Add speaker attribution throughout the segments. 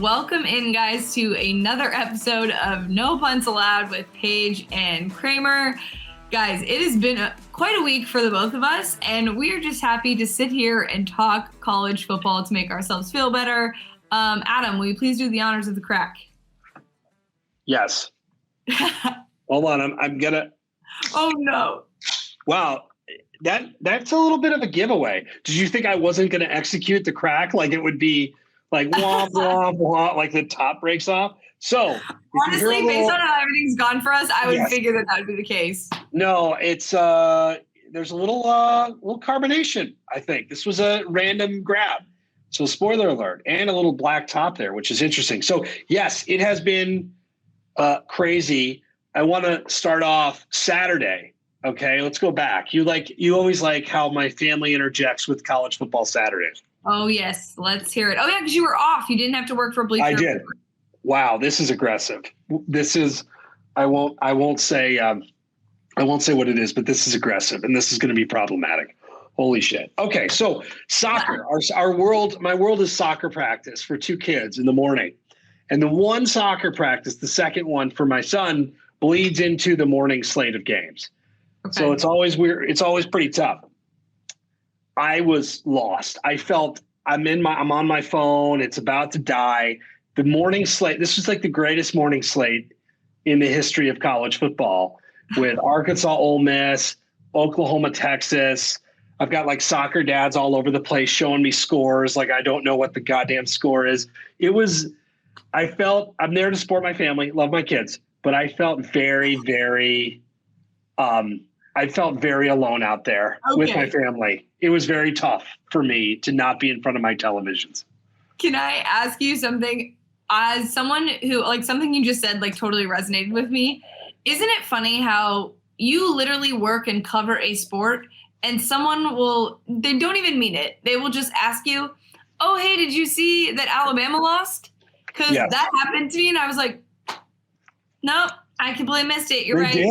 Speaker 1: Welcome in, guys, to another episode of No Punts Allowed with Paige and Kramer. Guys, it has been quite a week for the both of us, and we're just happy to sit here and talk college football to make ourselves feel better. Adam, will you please do the honors of the crack?
Speaker 2: Yes. Hold on, I'm gonna.
Speaker 1: Oh no!
Speaker 2: Wow, that's a little bit of a giveaway. Did you think I wasn't gonna execute the crack? Like it would be like womp womp womp, like the top breaks off. So
Speaker 1: honestly, based on how everything's gone for us, I would figure that would be the case.
Speaker 2: No, it's there's a little carbonation. I think this was a random grab. So spoiler alert, and a little black top there, which is interesting. So yes, it has been crazy. I want to start off Saturday. Okay, let's go back. You always like how my family interjects with college football Saturdays.
Speaker 1: Oh yes, let's hear it. Oh yeah, because you were off. You didn't have to work for Bleacher.
Speaker 2: I did. Wow, this is aggressive. This is. I won't say what it is, but this is aggressive, and this is going to be problematic. Holy shit. Okay, so soccer. My world is soccer practice for two kids in the morning. And the one soccer practice, the second one for my son, bleeds into the morning slate of games. Okay. So it's always weird. It's always pretty tough. I was lost. I felt I'm on my phone. It's about to die. The morning slate, this was like the greatest morning slate in the history of college football with Arkansas, Ole Miss, Oklahoma, Texas. I've got like soccer dads all over the place showing me scores. Like I don't know what the goddamn score is. I'm there to support my family, love my kids, but I felt very, very, alone out there with my family. It was very tough for me to not be in front of my televisions.
Speaker 1: Can I ask you something? As someone who, like, something you just said, like, totally resonated with me. Isn't it funny how you literally work and cover a sport and they don't even mean it. They will just ask you, oh, hey, did you see that Alabama lost? Because that happened to me, and I was like, nope, I completely missed it. You're right.
Speaker 2: Did?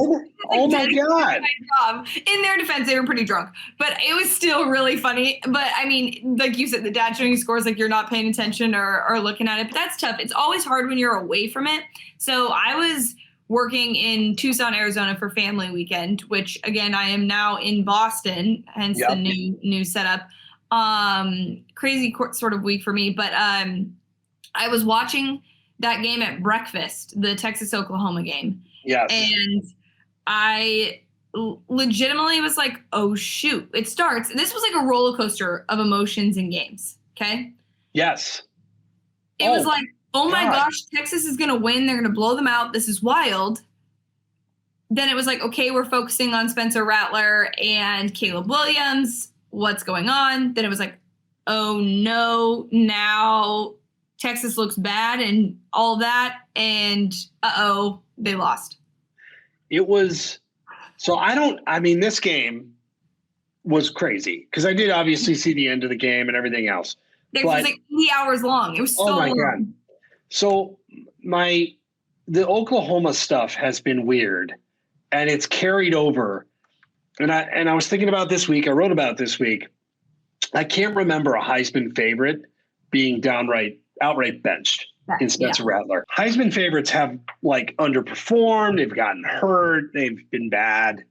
Speaker 2: Oh, my God.
Speaker 1: In their defense, they were pretty drunk. But it was still really funny. But, I mean, like you said, the dad showing you scores like you're not paying attention or looking at it. But that's tough. It's always hard when you're away from it. So I was working in Tucson, Arizona for family weekend, which, again, I am now in Boston, hence the new setup. Crazy sort of week for me. But I was watching that game at breakfast, the Texas-Oklahoma game.
Speaker 2: Yes.
Speaker 1: And I legitimately was like, oh, shoot, it starts. And this was like a roller coaster of emotions and games, okay?
Speaker 2: Yes.
Speaker 1: It was like, oh, my gosh, Texas is going to win. They're going to blow them out. This is wild. Then it was like, okay, we're focusing on Spencer Rattler and Caleb Williams. What's going on? Then it was like, oh, no, now Texas looks bad and all that. And, they lost.
Speaker 2: It was – this game was crazy because I did obviously see the end of the game and everything else.
Speaker 1: It was like 80 hours long. It was so long. God.
Speaker 2: So the Oklahoma stuff has been weird, and it's carried over. And I was thinking about this week. I wrote about it this week. I can't remember a Heisman favorite being outright benched in Spencer Rattler. Heisman favorites have like underperformed. They've gotten hurt. They've been bad.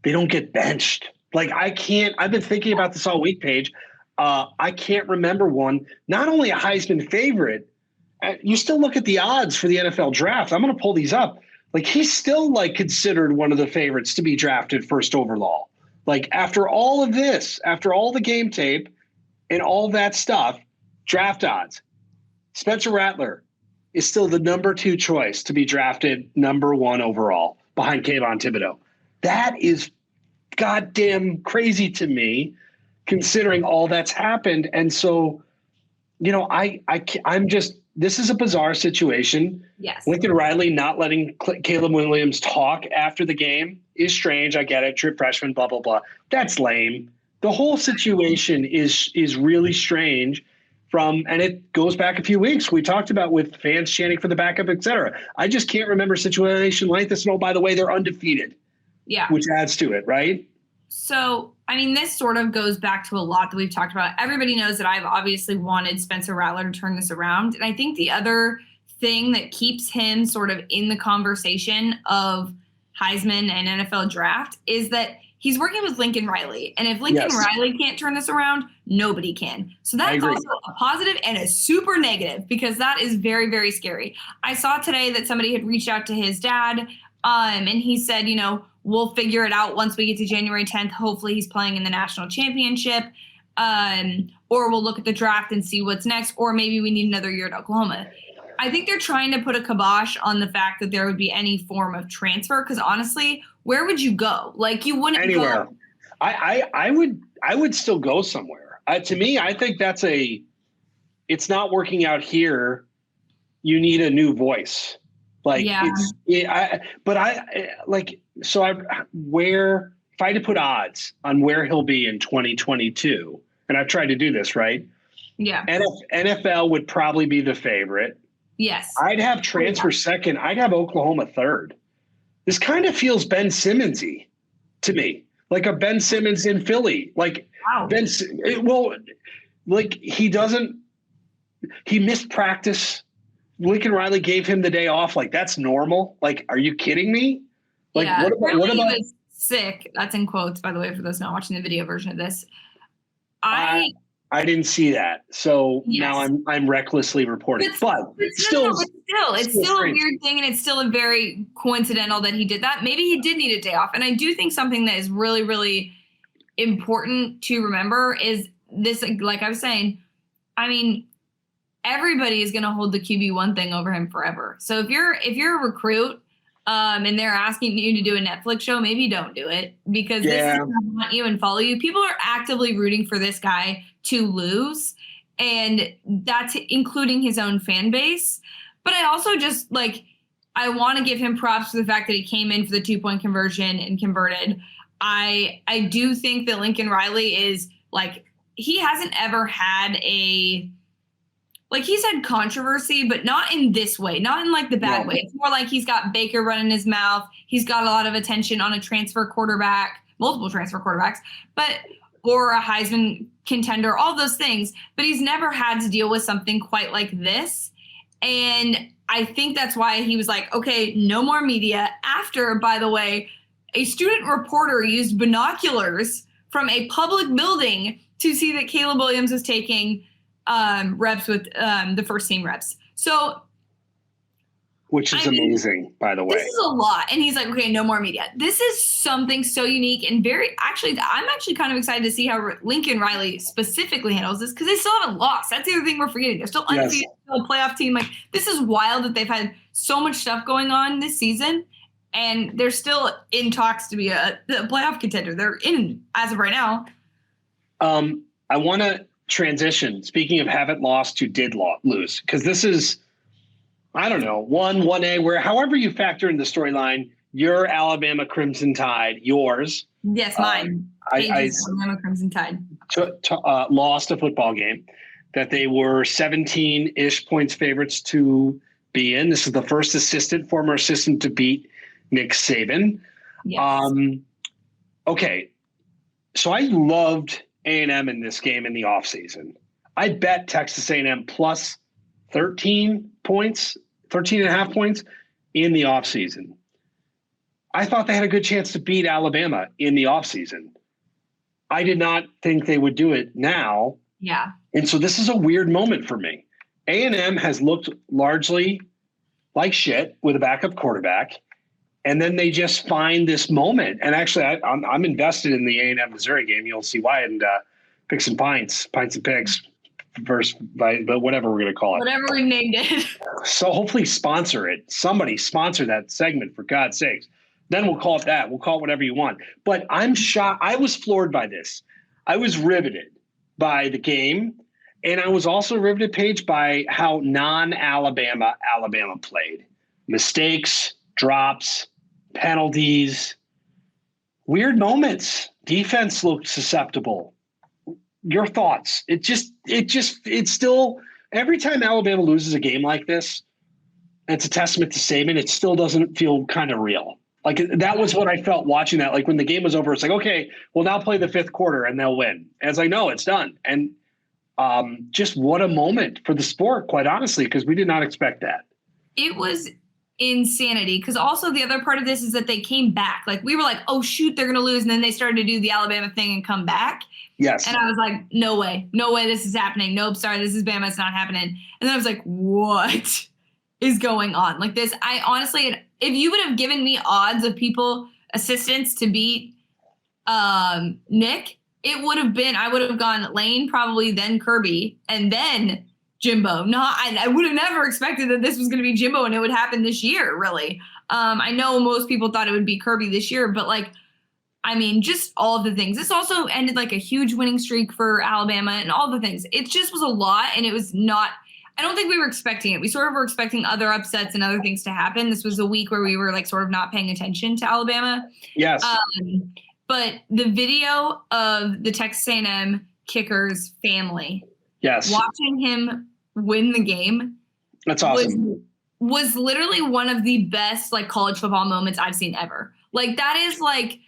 Speaker 2: They don't get benched. Like I've been thinking about this all week, Paige. I can't remember one. Not only a Heisman favorite, you still look at the odds for the NFL draft. I'm going to pull these up. Like he's still like considered one of the favorites to be drafted first overall. Like after all of this, after all the game tape and all that stuff, draft odds, Spencer Rattler is still the number 2 choice to be drafted number 1 overall behind Kayvon Thibodeau. That is goddamn crazy to me, considering all that's happened. And so, this is a bizarre situation.
Speaker 1: Yes.
Speaker 2: Lincoln Riley not letting Caleb Williams talk after the game is strange. I get it. True freshman, blah, blah, blah. That's lame. The whole situation is really strange and it goes back a few weeks. We talked about with fans chanting for the backup, et cetera. I just can't remember a situation like this. And by the way, they're undefeated.
Speaker 1: Yeah.
Speaker 2: Which adds to it, right?
Speaker 1: So, I mean, this sort of goes back to a lot that we've talked about. Everybody knows that I've obviously wanted Spencer Rattler to turn this around. And I think the other thing that keeps him sort of in the conversation of Heisman and NFL draft is that he's working with Lincoln Riley. And if Lincoln Riley can't turn this around, nobody can. So that's also a positive and a super negative, because that is very, very scary. I saw today that somebody had reached out to his dad, and he said, we'll figure it out once we get to January 10th. Hopefully he's playing in the national championship, or we'll look at the draft and see what's next, or maybe we need another year at Oklahoma. I think they're trying to put a kibosh on the fact that there would be any form of transfer, because honestly, where would you go? Like, you wouldn't
Speaker 2: anywhere.
Speaker 1: Go.
Speaker 2: I would still go somewhere. To me, I think it's not working out here. You need a new voice. Like, if I had to put odds on where he'll be in 2022, and I've tried to do this, right?
Speaker 1: Yeah.
Speaker 2: NFL would probably be the favorite.
Speaker 1: Yes.
Speaker 2: I'd have transfer second. I'd have Oklahoma third. This kind of feels Ben Simmons-y to me, like a Ben Simmons in Philly. Like, wow. He missed practice. Lincoln Riley gave him the day off. Like, that's normal. Like, are you kidding me? Like,
Speaker 1: yeah,
Speaker 2: what about
Speaker 1: he was sick? That's in quotes, by the way, for those not watching the video version of this.
Speaker 2: I didn't see that, so now I'm recklessly reporting. But it's still
Speaker 1: a weird thing, and it's still a very coincidental that he did that. Maybe he did need a day off, and I do think something that is really, really important to remember is this. Like I was saying, I mean, everybody is going to hold the QB1 thing over him forever. So if you're a recruit, and they're asking you to do a Netflix show, maybe don't do it, because this is going to want you and follow you. People are actively rooting for this guy to lose, and that's including his own fan base. But I also just I want to give him props for the fact that he came in for the 2-point conversion and converted. I do think that Lincoln Riley is he hasn't ever had he's had controversy, but not in this way, not in the bad way. It's more like he's got Baker running his mouth. He's got a lot of attention on a transfer quarterback, multiple transfer quarterbacks, or a Heisman contender, all those things. But he's never had to deal with something quite like this. And I think that's why he was like, okay, no more media. After, by the way, a student reporter used binoculars from a public building to see that Caleb Williams was taking reps with the first team reps. So,
Speaker 2: which is amazing, by the way.
Speaker 1: This is a lot. And he's like, okay, no more media. This is something so unique and I'm actually kind of excited to see how Lincoln Riley specifically handles this, because they still haven't lost. That's the other thing we're forgetting. They're still undefeated, still a playoff team. This is wild that they've had so much stuff going on this season, and they're still in talks to be a playoff contender. They're in as of right now.
Speaker 2: I want to transition, speaking of haven't lost to did lose, because this is, I don't know, 1A, where however you factor in the storyline, your Alabama Crimson Tide, yours.
Speaker 1: Yes, mine. Alabama Crimson Tide.
Speaker 2: Lost a football game that they were 17-ish points favorites to be in. This is the first former assistant to beat Nick Saban.
Speaker 1: Yes.
Speaker 2: Okay, so I loved A&M in this game in the offseason. I bet Texas A&M plus 13 and a half points in the offseason. I thought they had a good chance to beat Alabama in the offseason. I did not think they would do it now.
Speaker 1: Yeah.
Speaker 2: And so this is a weird moment for me. A&M has looked largely like shit with a backup quarterback, and then they just find this moment. And actually, I'm invested in the A&M Missouri game. You'll see why. And Picks and Pints and Picks, but whatever we're going to call it.
Speaker 1: Whatever we named it.
Speaker 2: So hopefully sponsor it. Somebody sponsor that segment, for God's sakes. Then we'll call it that. We'll call it whatever you want. But I'm shocked. I was floored by this. I was riveted by the game. And I was also riveted, Paige, by how non-Alabama played. Mistakes, drops, penalties, weird moments. Defense looked susceptible. Your thoughts? It's still, every time Alabama loses a game like this, it's a testament to Saban. It still doesn't feel kind of real Like that was what I felt watching that. Like when the game was over, it's like, okay, we'll now play the fifth quarter and they'll win. And it's like, no, it's done. And just what a moment for the sport, quite honestly, because we did not expect that.
Speaker 1: It was insanity. Because also the other part of this is that they came back. Like we were like, oh shoot, they're gonna lose, and then they started to do the Alabama thing and come back.
Speaker 2: Yes.
Speaker 1: And I was like, no way this is happening. Nope, sorry, this is Bama, it's not happening. And then I was like, what is going on? Like this, I honestly, if you would have given me odds of people assistants to beat Nick, it would have been, I would have gone Lane, probably then Kirby, and then Jimbo. I would have never expected that this was going to be Jimbo and it would happen this year, really. I know most people thought it would be Kirby this year, but like, I mean, just all of the things. This also ended like a huge winning streak for Alabama and all the things. It just was a lot, and it was not, I don't think we were expecting it. We sort of were expecting other upsets and other things to happen. This was a week where we were like sort of not paying attention to Alabama.
Speaker 2: Yes.
Speaker 1: But the video of the Texas A&M kicker's family,
Speaker 2: yes,
Speaker 1: watching him win the game,
Speaker 2: that's awesome.
Speaker 1: Was literally one of the best like college football moments I've seen ever. Like that is like,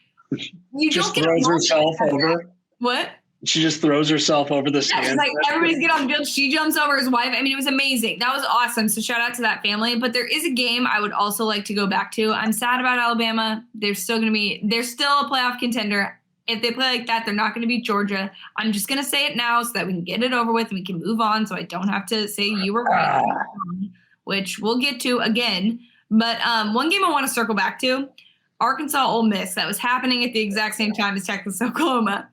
Speaker 1: you
Speaker 2: just
Speaker 1: don't get
Speaker 2: throws herself over.
Speaker 1: What?
Speaker 2: She just throws herself over the
Speaker 1: Yeah,
Speaker 2: stand.
Speaker 1: like everybody's getting on the field. She jumps over his wife. I mean, it was amazing. That was awesome. So shout out to that family. But there is a game I would also like to go back to. I'm sad about Alabama. They're still a playoff contender. If they play like that, they're not going to beat Georgia. I'm just going to say it now so that we can get it over with and we can move on. So I don't have to say you were right, which we'll get to again. But one game I want to circle back to, Arkansas Ole Miss, that was happening at the exact same time as Texas Oklahoma.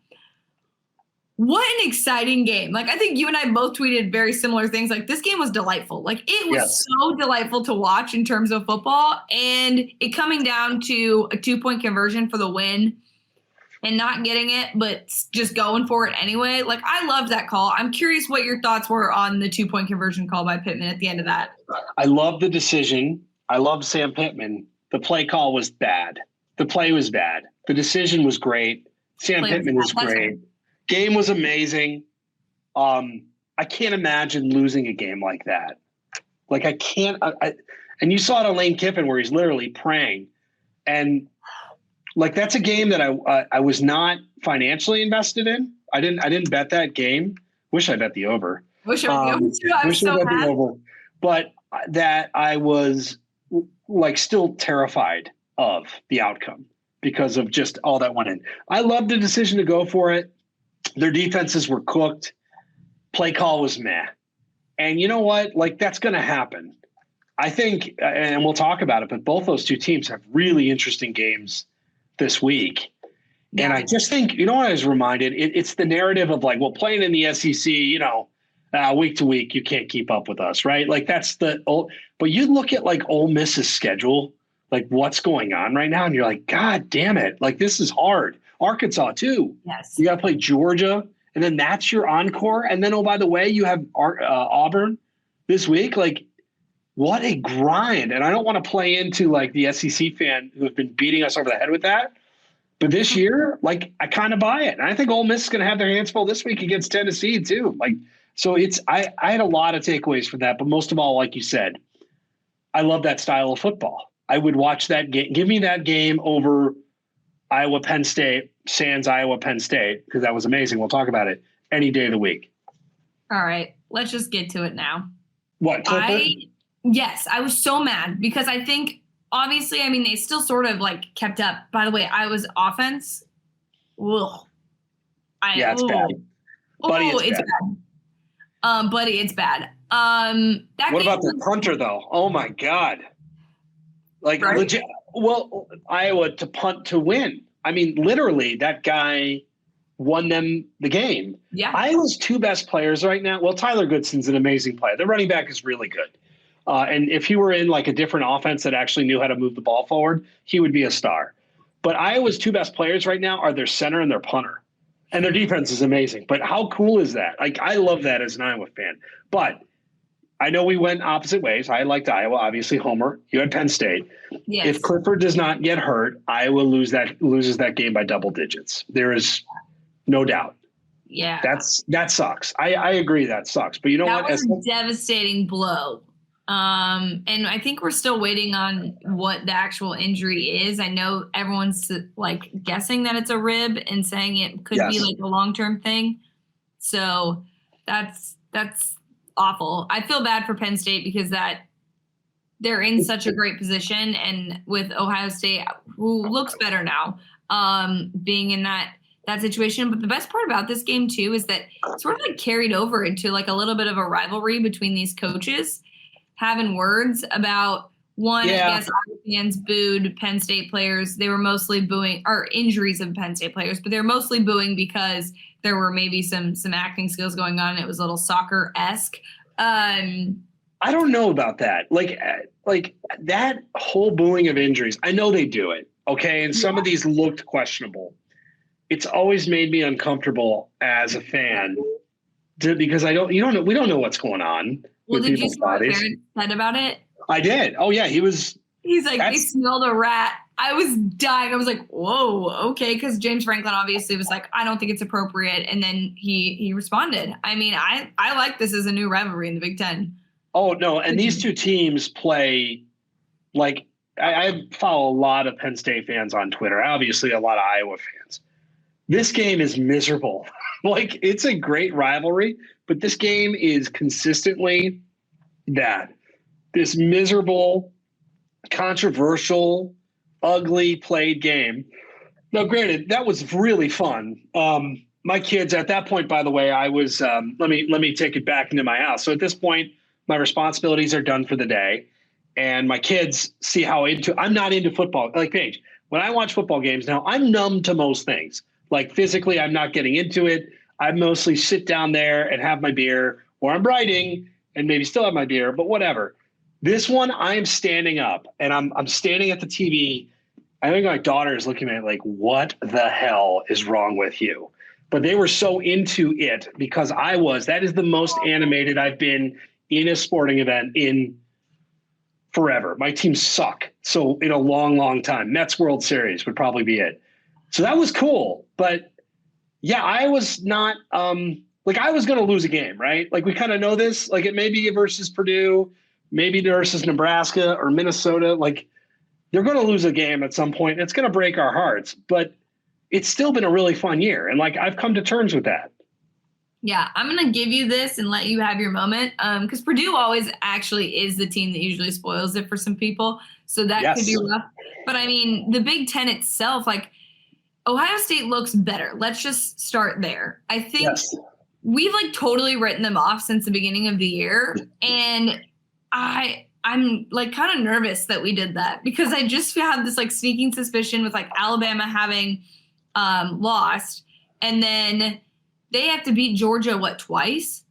Speaker 1: What an exciting game. Like, I think you and I both tweeted very similar things. Like, this game was delightful. Like, it was so delightful to watch in terms of football. And it coming down to a 2-point conversion for the win and not getting it, but just going for it anyway. Like, I loved that call. I'm curious what your thoughts were on the 2-point conversion call by Pittman at the end of that.
Speaker 2: I love the decision. I love Sam Pittman. The play call was bad. The play was bad. The decision was great. Sam Pittman was great. Game was amazing. I can't imagine losing a game like that. Like I can't. And you saw it on Lane Kiffin where he's literally praying, and like that's a game that I was not financially invested in. I didn't bet that game. Wish I bet the over.
Speaker 1: Wish I bet the over too. I was so happy.
Speaker 2: But that I was like still terrified of the outcome because of just all that went in. I loved the decision to go for it. Their defenses were cooked. Play call was meh. And you know what? Like, that's going to happen. I think, and we'll talk about it, but both those two teams have really interesting games this week. Yeah. And I just think, you know what I was reminded? It's the narrative of like, well, playing in the SEC, week to week, you can't keep up with us, right? Like that's but you look at like Ole Miss's schedule, like what's going on right now, and you're like, God damn it. Like this is hard. Arkansas too.
Speaker 1: Yes.
Speaker 2: You got to play Georgia, and then that's your encore. And then, oh, by the way, you have Auburn this week. Like, what a grind. And I don't want to play into like the SEC fan who have been beating us over the head with that. But this year, like, I kind of buy it. And I think Ole Miss is going to have their hands full this week against Tennessee too. Like, so I had a lot of takeaways from that. But most of all, like you said, I love that style of football. I would watch that game. Give me that game over Iowa, Penn State, sans Iowa, Penn State, because that was amazing. We'll talk about it any day of the week.
Speaker 1: All right. Let's just get to it now.
Speaker 2: What?
Speaker 1: Yes, I was so mad because I think, obviously, I mean, they still sort of like kept up. By the way, Iowa's offense. Ugh.
Speaker 2: It's bad. Buddy,
Speaker 1: it's bad. Buddy, it's bad.
Speaker 2: What about the punter, though? Oh, my God. Like, right? Legit. Well, Iowa to punt to win. I mean, literally, that guy won them the game.
Speaker 1: Yeah.
Speaker 2: Iowa's two best players right now. Well, Tyler Goodson's an amazing player. The running back is really good. And if he were in like a different offense that actually knew how to move the ball forward, he would be a star. But Iowa's two best players right now are their center and their punter. And their defense is amazing. But how cool is that? Like, I love that as an Iowa fan. But I know we went opposite ways. I liked Iowa, obviously. Homer, you had Penn State.
Speaker 1: Yes.
Speaker 2: If Clifford does not get hurt, Iowa loses that game by double digits. There is no doubt.
Speaker 1: Yeah,
Speaker 2: that sucks. I agree that sucks. But you know what?
Speaker 1: That was a devastating blow. And I think we're still waiting on what the actual injury is. I know everyone's like guessing that it's a rib and saying it could be
Speaker 2: Yes.
Speaker 1: like a long-term thing. So that's awful. I feel bad for Penn State because that they're in such a great position, and with Ohio State, who looks better now, being in that situation. But the best part about this game too is that it sort of like carried over into like a little bit of a rivalry between these coaches, having words about one.
Speaker 2: Yeah.
Speaker 1: I guess fans booed Penn State players. They were mostly booing or injuries of Penn State players, but they're mostly booing because there were maybe some acting skills going on. And it was a little soccer-esque.
Speaker 2: I don't know about that. Like that whole booing of injuries. I know they do it. Okay. And some of these looked questionable. It's always made me uncomfortable as a fan because we don't know what's going on with
Speaker 1: did you
Speaker 2: people's
Speaker 1: see what
Speaker 2: bodies.
Speaker 1: Barrett said about it?
Speaker 2: I did. Oh yeah. He's
Speaker 1: like, they smelled a rat. I was dying. I was like, whoa, okay. Because James Franklin obviously was like, I don't think it's appropriate. And then he responded. I mean, I like this as a new rivalry in the Big Ten.
Speaker 2: Oh, no. And these two teams play like I follow a lot of Penn State fans on Twitter, obviously a lot of Iowa fans. This game is miserable. Like, it's a great rivalry, but this game is consistently this miserable, controversial, ugly played game. Now, granted, that was really fun. My kids at that point, by the way, I was let me take it back into my house. So at this point, my responsibilities are done for the day, and my kids see how I'm not into football. Like Paige, when I watch football games now, I'm numb to most things. Like physically, I'm not getting into it. I mostly sit down there and have my beer, or I'm writing and maybe still have my beer, but whatever. This one, I am standing up and I'm standing at the TV. I think my daughter is looking at it like, what the hell is wrong with you? But they were so into it because that is the most animated I've been in a sporting event in forever. My teams suck. So in a long, long time, Mets World Series would probably be it. So that was cool. But yeah, I was not like I was going to lose a game, right? Like we kind of know this, like it may be versus Purdue, maybe versus Nebraska or Minnesota. Like they're going to lose a game at some point. It's going to break our hearts, but it's still been a really fun year. And like, I've come to terms with that.
Speaker 1: Yeah, I'm going to give you this and let you have your moment. Because Purdue always actually is the team that usually spoils it for some people. So that could be rough. But I mean, the Big Ten itself, like Ohio State looks better. Let's just start there. I think we've like totally written them off since the beginning of the year. And I'm like kind of nervous that we did that because I just have this like sneaking suspicion with like Alabama having lost, and then they have to beat Georgia twice,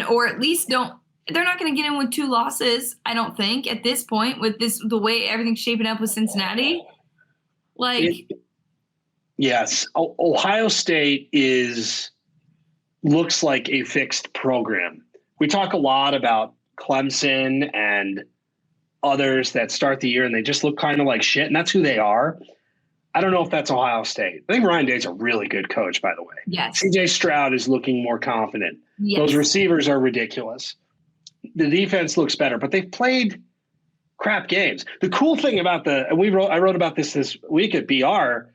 Speaker 1: or at least they're not going to get in with 2 losses. I don't think at this point with the way everything's shaping up with Cincinnati.
Speaker 2: Yes, Ohio State looks like a fixed program. We talk a lot about Clemson and others that start the year and they just look kind of like shit, and that's who they are. I don't know if that's Ohio State. I think Ryan Day's a really good coach, by the way.
Speaker 1: Yes.
Speaker 2: CJ Stroud is looking more confident.
Speaker 1: Yes.
Speaker 2: Those receivers are ridiculous. The defense looks better, but they've played crap games. The cool thing about I wrote about this week at BR.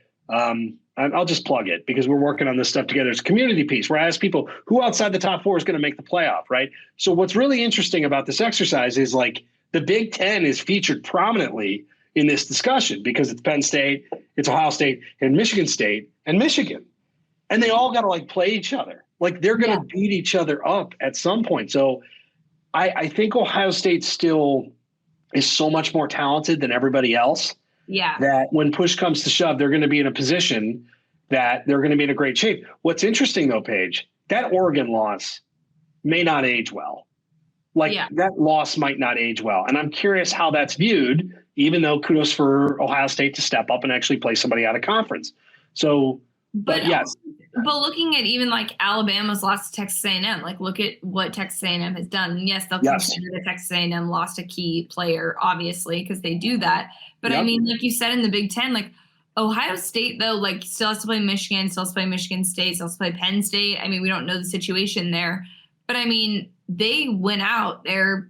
Speaker 2: I'll just plug it because we're working on this stuff together. It's a community piece where I ask people who outside the top 4 is going to make the playoff, right? So what's really interesting about this exercise is like the Big Ten is featured prominently in this discussion because it's Penn State, it's Ohio State, and Michigan State, and Michigan. And they all got to like play each other. Like they're going to beat each other up at some point. So I think Ohio State still is so much more talented than everybody else.
Speaker 1: Yeah.
Speaker 2: That when push comes to shove, they're going to be in a position that they're going to be in a great shape. What's interesting though, Paige, that Oregon loss may not age well. That loss might not age well. And I'm curious how that's viewed, even though kudos for Ohio State to step up and actually play somebody out of conference. So, but yes.
Speaker 1: But looking at even like Alabama's loss to Texas A&M, like look at what Texas A&M has done. And yes, they'll consider that Texas A&M lost a key player, obviously, because they do that. But I mean, like you said in the Big Ten, like Ohio State, though, like still has to play Michigan, still has to play Michigan State, still has to play Penn State. I mean, we don't know the situation there. But I mean, they went out there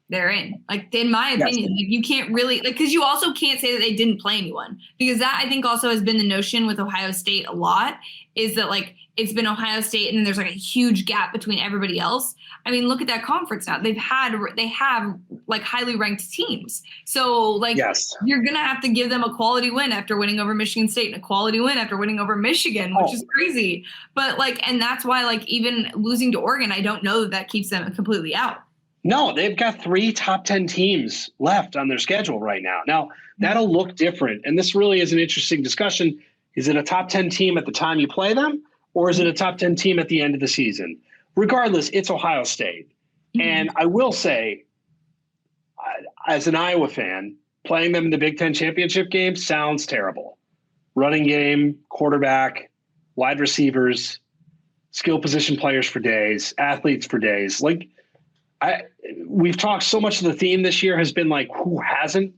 Speaker 1: they're in. Like, in my opinion, like, you can't really, like, because you also can't say that they didn't play anyone, because that, I think, also has been the notion with Ohio State a lot, is that, like, it's been Ohio State and then there's like a huge gap between everybody else. I mean, look at that conference now. They have like highly ranked teams. So like, you're going to have to give them a quality win after winning over Michigan State and a quality win after winning over Michigan, which is crazy. But like, and that's why, like, even losing to Oregon, I don't know that keeps them completely out.
Speaker 2: No, they've got 3 top 10 teams left on their schedule right now. Now, that'll look different. And this really is an interesting discussion. Is it a top 10 team at the time you play them, or is it a top 10 team at the end of the season? Regardless, it's Ohio State. And I will say, as an Iowa fan, playing them in the Big Ten championship game sounds terrible. Running game, quarterback, wide receivers, skill position players for days, athletes for days. Like, we've talked so much of the theme this year has been like, who hasn't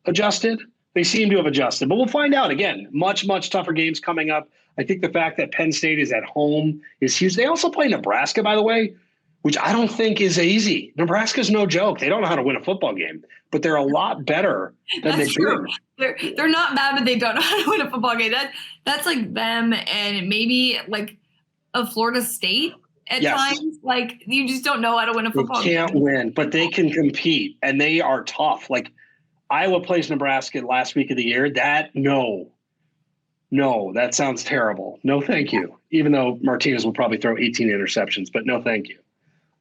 Speaker 2: adjusted? They seem to have adjusted, but we'll find out. Again, much, much tougher games coming up. I think the fact that Penn State is at home is huge. They also play Nebraska, by the way, which I don't think is easy. Nebraska's no joke. They don't know how to win a football game, but they're a lot better than they do.
Speaker 1: They're not bad, but they don't know how to win a football game. That's like them and maybe like a Florida State at times. Like, you just don't know how to win a football game.
Speaker 2: They can't win, but they can compete, and they are tough. Like, Iowa plays Nebraska last week of the year. No, that sounds terrible. No, thank you. Even though Martinez will probably throw 18 interceptions, but no, thank you.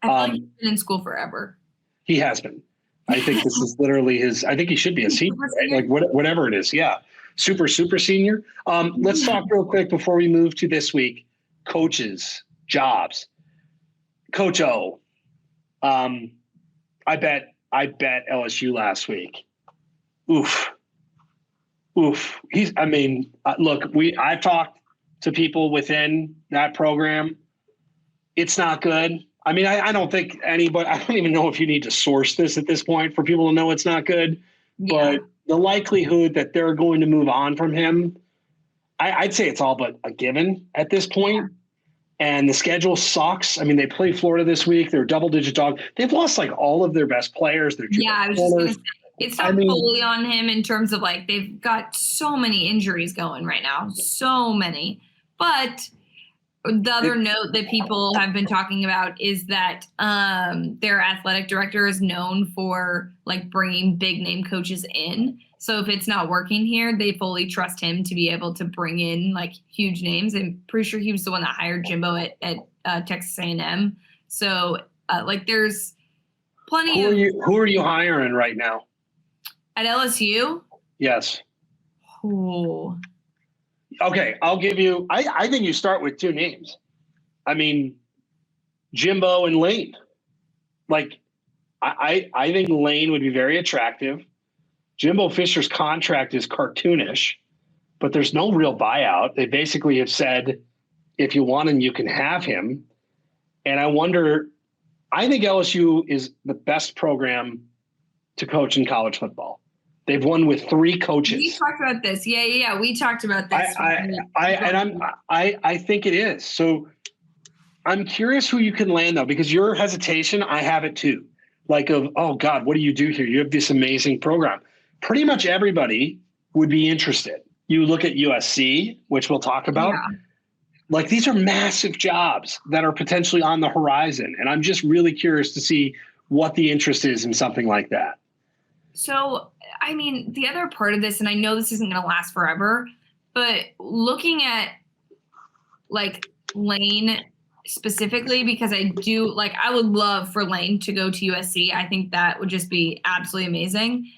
Speaker 1: I feel like he's been in school forever.
Speaker 2: He has been. I think this is literally I think he should be a senior, right? Like, whatever it is. Yeah. Super senior. Let's talk real quick before we move to this week. Coaches, jobs. Coach O. I bet LSU last week. Oof. Look, I've talked to people within that program. It's not good. I mean, I don't think anybody, I don't even know if you need to source this at this point for people to know it's not good, but the likelihood that they're going to move on from him, I'd say it's all but a given at this point. And the schedule sucks. I mean, they play Florida this week. They're a double-digit dog. They've lost like all of their best players.
Speaker 1: I was just going to say, it's not fully on him in terms of like, they've got so many injuries going right now. So many. But the other note that people have been talking about is that their athletic director is known for like bringing big name coaches in. So if it's not working here, they fully trust him to be able to bring in like huge names. I'm pretty sure he was the one that hired Jimbo at Texas A&M. So like, there's plenty
Speaker 2: Who are you hiring right now?
Speaker 1: At LSU?
Speaker 2: Yes.
Speaker 1: Oh.
Speaker 2: Okay, I'll give you – I think you start with 2 names. I mean, Jimbo and Lane. Like, I think Lane would be very attractive. Jimbo Fisher's contract is cartoonish, but there's no real buyout. They basically have said, if you want him, you can have him. And I wonder – I think LSU is the best program to coach in college football. They've won with 3 coaches.
Speaker 1: We talked about this. Yeah. We talked about this.
Speaker 2: I think it is. So I'm curious who you can land though, because your hesitation, I have it too. Like, oh God, what do you do here? You have this amazing program. Pretty much everybody would be interested. You look at USC, which we'll talk about. Yeah. Like, these are massive jobs that are potentially on the horizon. And I'm just really curious to see what the interest is in something like that.
Speaker 1: So, I mean, the other part of this, and I know this isn't going to last forever, but looking at like Lane specifically, because I would love for Lane to go to USC. I think that would just be absolutely amazing.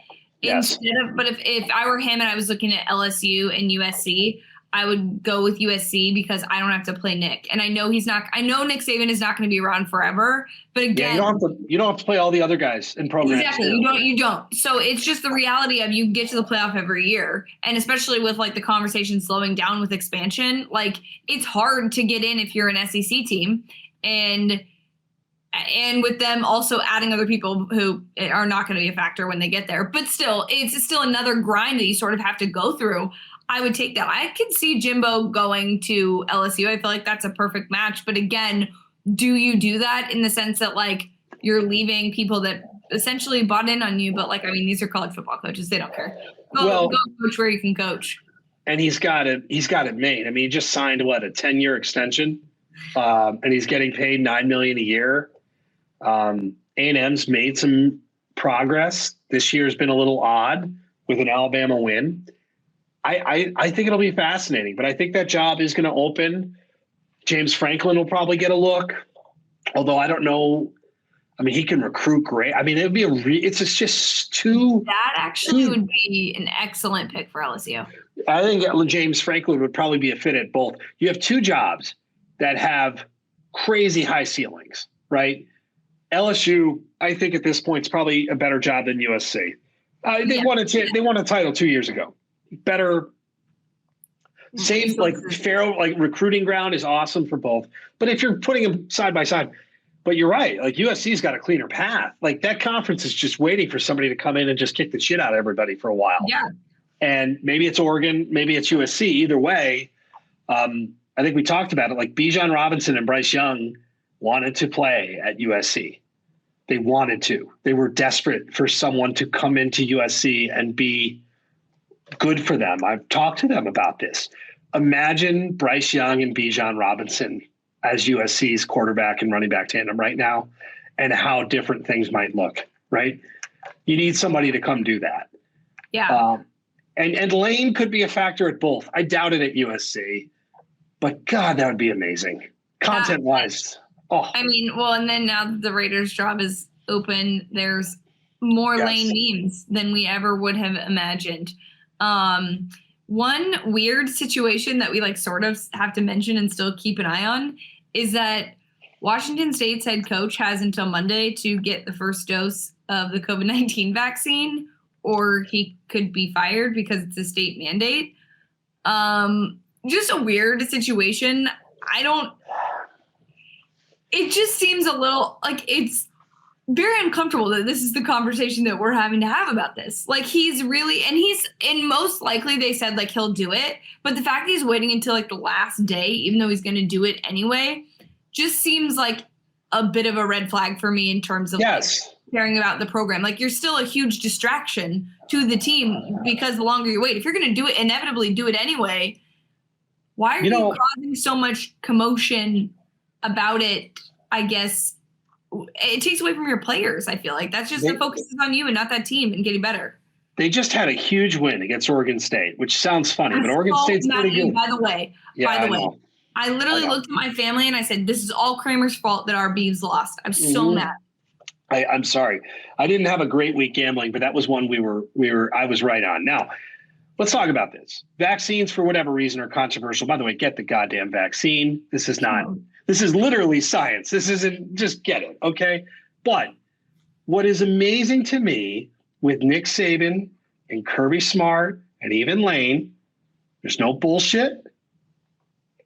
Speaker 2: Yes.
Speaker 1: But if I were him and I was looking at LSU and USC, I would go with USC because I don't have to play Nick. And I know Nick Saban is not going to be around forever, but again,
Speaker 2: you don't have to play all the other guys in programs.
Speaker 1: Exactly. You don't. So it's just the reality of you get to the playoff every year. And especially with like the conversation slowing down with expansion, like, it's hard to get in if you're an SEC team, and with them also adding other people who are not going to be a factor when they get there. But still, it's still another grind that you sort of have to go through. I would take that. I could see Jimbo going to LSU. I feel like that's a perfect match. But again, do you do that in the sense that like you're leaving people that essentially bought in on you, but like, I mean, these are college football coaches. They don't care.
Speaker 2: Well,
Speaker 1: go coach where you can coach.
Speaker 2: And he's got it made. I mean, he just signed a 10-year extension, and he's getting paid $9 million a year. A&M's made some progress. This year's been a little odd with an Alabama win. I think it'll be fascinating, but I think that job is going to open. James Franklin will probably get a look, although I don't know. I mean, he can recruit great. I mean, it would be it's just too.
Speaker 1: That actually would be an excellent pick for LSU.
Speaker 2: I think James Franklin would probably be a fit at both. You have two jobs that have crazy high ceilings, right? LSU, I think at this point, is probably a better job than USC. They won a title 2 years ago. Better, same fair recruiting ground is awesome for both. But if you're putting them side by side, but you're right, like USC's got a cleaner path. Like that conference is just waiting for somebody to come in and just kick the shit out of everybody for a while.
Speaker 1: Yeah.
Speaker 2: And maybe it's Oregon, maybe it's USC. Either way, I think we talked about it. Like Bijan Robinson and Bryce Young wanted to play at USC. They wanted to. They were desperate for someone to come into USC and be good for them. I've talked to them about this. Imagine Bryce Young and Bijan Robinson as USC's quarterback and running back tandem right now, and how different things might look, right? You need somebody to come do that.
Speaker 1: Yeah.
Speaker 2: And Lane could be a factor at both. I doubt it at USC, but God, that would be amazing. Content-wise. Oh.
Speaker 1: I mean, well, and then now that the Raiders job is open, there's more Lane memes than we ever would have imagined. One weird situation that we sort of have to mention and still keep an eye on is that Washington State's head coach has until Monday to get the first dose of the COVID-19 vaccine, or he could be fired because it's a state mandate. Just a weird situation. It just seems a little it's very uncomfortable that this is the conversation that we're having to have about this. And most likely they said he'll do it, but the fact that he's waiting until the last day, even though he's going to do it anyway, just seems like a bit of a red flag for me in terms of caring about the program. You're still a huge distraction to the team because the longer you wait, if you're going to do it, inevitably do it anyway, why are you causing so much commotion about it? I guess it takes away from your players. I feel like that's just the focus is on you and not that team and getting better.
Speaker 2: They just had a huge win against Oregon State, which sounds funny, but Oregon State's pretty good.
Speaker 1: By the way, I literally looked at my family and I said, this is all Kramer's fault that our Beavs lost. I'm so mad.
Speaker 2: I'm sorry. I didn't have a great week gambling, but that was one I was right on. Now, let's talk about this. Vaccines, for whatever reason, are controversial. By the way, get the goddamn vaccine. This is literally science. This isn't, just get it, okay? But what is amazing to me with Nick Saban and Kirby Smart and even Lane, there's no bullshit.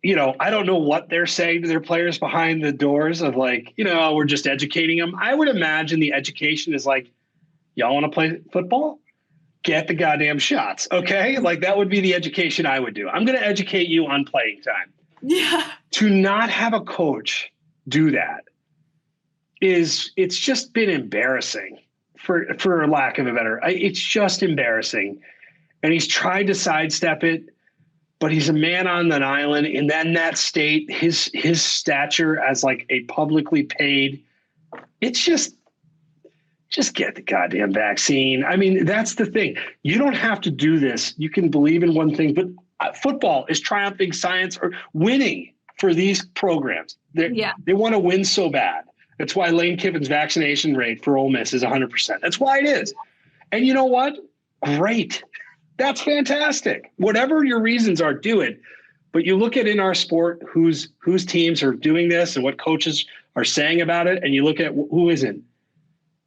Speaker 2: I don't know what they're saying to their players behind the doors of we're just educating them. I would imagine the education is y'all want to play football? Get the goddamn shots, okay? That would be the education I would do. I'm going to educate you on playing time.
Speaker 1: Yeah.
Speaker 2: To not have a coach do that it's just been embarrassing for lack of a better. It's just embarrassing. And he's tried to sidestep it, but he's a man on an island. And then that state, his stature as a publicly paid, it's just get the goddamn vaccine. I mean, that's the thing. You don't have to do this. You can believe in one thing, but football is triumphing science or winning for these programs. They want to win so bad. That's why Lane Kiffin's vaccination rate for Ole Miss is 100%. That's why it is. And you know what? Great. That's fantastic. Whatever your reasons are, do it. But you look at in our sport whose teams are doing this and what coaches are saying about it, and you look at who isn't.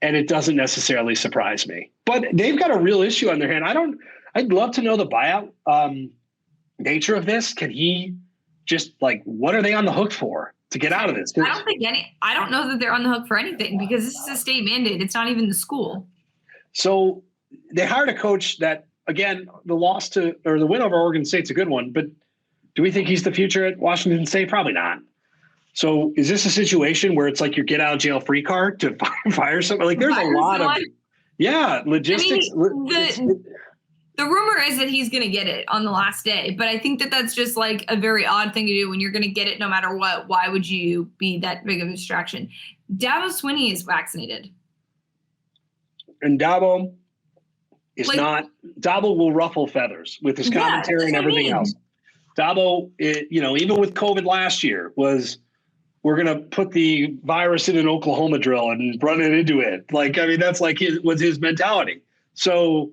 Speaker 2: And it doesn't necessarily surprise me. But they've got a real issue on their hand. I'd love to know the buyout nature of this. Can he just what are they on the hook for to get out of this?
Speaker 1: I don't know that they're on the hook for anything because this is a state mandate. It's not even the school.
Speaker 2: So they hired a coach that, again, the win over Oregon State's a good one, but do we think he's the future at Washington State? Probably not. So is this a situation where it's like your get out of jail free card to fire somebody? Like there's a lot of, logistics.
Speaker 1: I mean, the rumor is that he's going to get it on the last day, but I think that that's just like a very odd thing to do when you're going to get it no matter what. Why would you be that big of a distraction? Dabo Swinney is vaccinated.
Speaker 2: And Dabo is not. Dabo will ruffle feathers with his commentary and everything else. Dabo, even with COVID last year, was we're going to put the virus in an Oklahoma drill and run it into it. That's like his mentality. So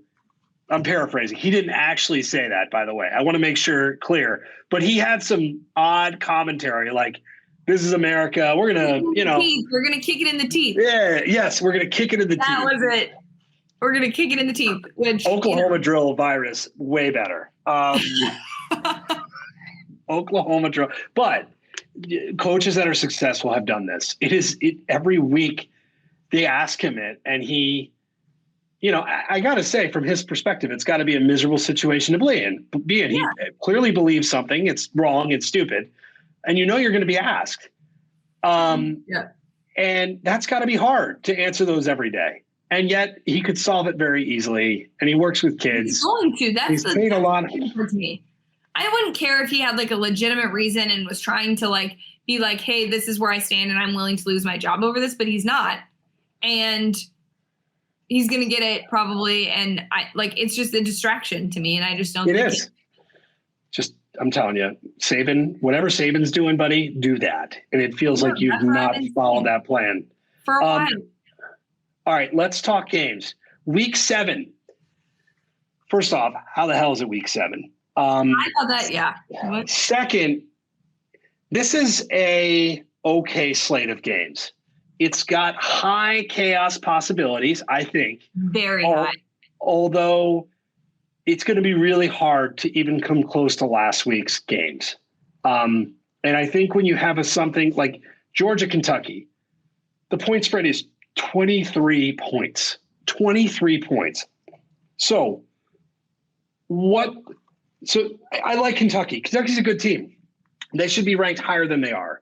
Speaker 2: I'm paraphrasing. He didn't actually say that, by the way. I want to make sure clear. But he had some odd commentary like, this is America. We're going to,
Speaker 1: we're going to kick it in the teeth.
Speaker 2: Yeah. Yes. We're going to kick it in the teeth.
Speaker 1: That was it. We're going to kick it in the teeth. Which
Speaker 2: Oklahoma drill virus, way better. Oklahoma drill. But coaches that are successful have done this. Every week they ask him it, and he, I got to say, from his perspective, it's got to be a miserable situation to be in. He clearly believes something. It's wrong. It's stupid. And you're going to be asked. And that's got to be hard to answer those every day. And yet he could solve it very easily. And he works with kids.
Speaker 1: He's going to. He's
Speaker 2: paid a lot.
Speaker 1: To me. I wouldn't care if he had like a legitimate reason and was trying to like be like, hey, this is where I stand and I'm willing to lose my job over this, but he's not. And he's going to get it probably. And it's just a distraction to me. And I just don't think it is.
Speaker 2: I'm telling you, whatever Saban's doing, buddy, do that. And it feels like you've not followed that plan.
Speaker 1: For a while.
Speaker 2: All right, let's talk games. Week 7. First off, how the hell is it week 7?
Speaker 1: I thought that, yeah.
Speaker 2: Second, this is a okay slate of games. It's got high chaos possibilities, I think.
Speaker 1: Very high.
Speaker 2: Although it's going to be really hard to even come close to last week's games. And I think when you have something like Georgia, Kentucky, the point spread is 23 points. 23 points. So I like Kentucky. Kentucky's a good team. They should be ranked higher than they are.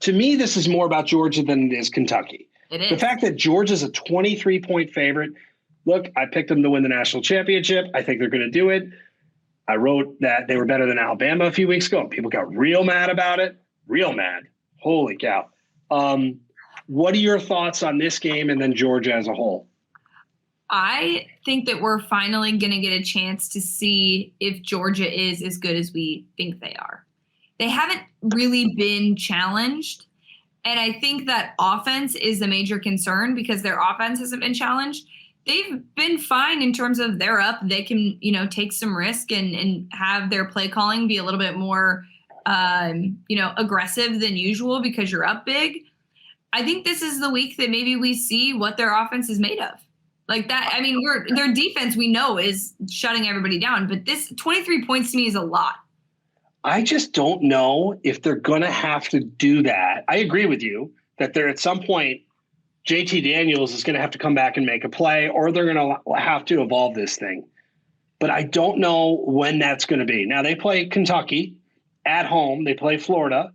Speaker 2: To me, this is more about Georgia than it is Kentucky.
Speaker 1: It is.
Speaker 2: The fact that Georgia's a 23-point favorite. Look, I picked them to win the national championship. I think they're going to do it. I wrote that they were better than Alabama a few weeks ago. People got real mad about it. Real mad. Holy cow. What are your thoughts on this game and then Georgia as a whole?
Speaker 1: I think that we're finally going to get a chance to see if Georgia is as good as we think they are. They haven't really been challenged. And I think that offense is a major concern because their offense hasn't been challenged. They've been fine in terms of they're up. They can, take some risk and have their play calling be a little bit more, aggressive than usual because you're up big. I think this is the week that maybe we see what their offense is made of. Like that. I mean, their defense we know is shutting everybody down, but this 23 points to me is a lot.
Speaker 2: I just don't know if they're going to have to do that. I agree with you that they're at some point, JT Daniels is going to have to come back and make a play, or they're going to have to evolve this thing. But I don't know when that's going to be. Now, they play Kentucky at home. They play Florida.